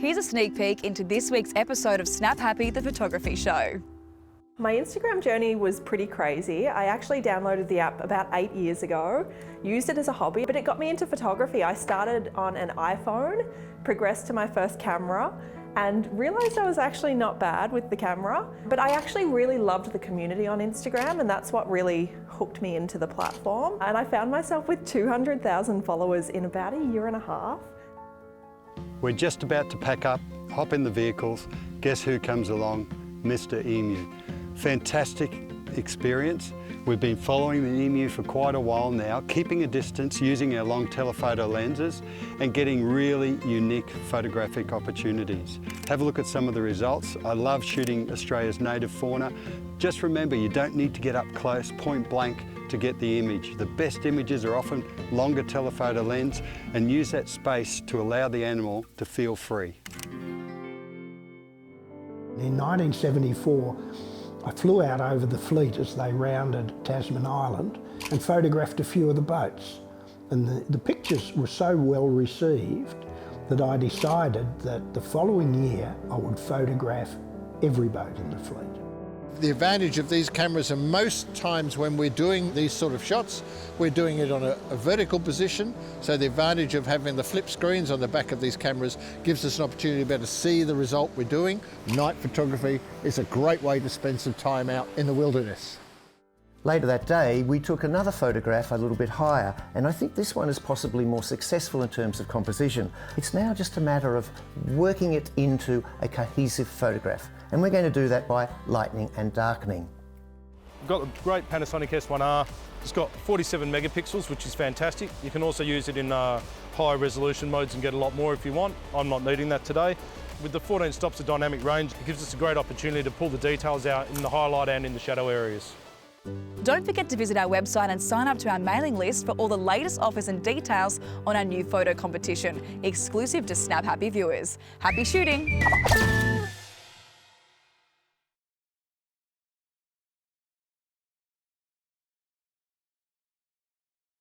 here's a sneak peek into this week's episode of Snap Happy, the photography show. My Instagram journey was pretty crazy. I actually downloaded the app about 8 years ago, used it as a hobby, but it got me into photography. I started on an iPhone, progressed to my first camera, and realised I was actually not bad with the camera. But I actually really loved the community on Instagram, and that's what really hooked me into the platform. And I found myself with 200,000 followers in about a year and a half. We're just about to pack up, hop in the vehicles. Guess who comes along? Mr. Emu. Fantastic experience. We've been following the Emu for quite a while now, keeping a distance using our long telephoto lenses and getting really unique photographic opportunities. Have a look at some of the results. I love shooting Australia's native fauna. Just remember, you don't need to get up close, point blank, to get the image. The best images are often longer telephoto lens, and use that space to allow the animal to feel free. In 1974, I flew out over the fleet as they rounded Tasman Island and photographed a few of the boats. And the pictures were so well received that I decided that the following year I would photograph every boat in the fleet. The advantage of these cameras are most times when we're doing these sort of shots, we're doing it on a vertical position. So the advantage of having the flip screens on the back of these cameras gives us an opportunity to better see the result we're doing. Night photography is a great way to spend some time out in the wilderness. Later that day, we took another photograph a little bit higher, and I think this one is possibly more successful in terms of composition. It's now just a matter of working it into a cohesive photograph, and we're going to do that by lightening and darkening. We've got a great Panasonic S1R. It's got 47 megapixels, which is fantastic. You can also use it in high resolution modes and get a lot more if you want. I'm not needing that today. With the 14 stops of dynamic range, it gives us a great opportunity to pull the details out in the highlight and in the shadow areas. Don't forget to visit our website and sign up to our mailing list for all the latest offers and details on our new photo competition, exclusive to Snap Happy viewers. Happy shooting!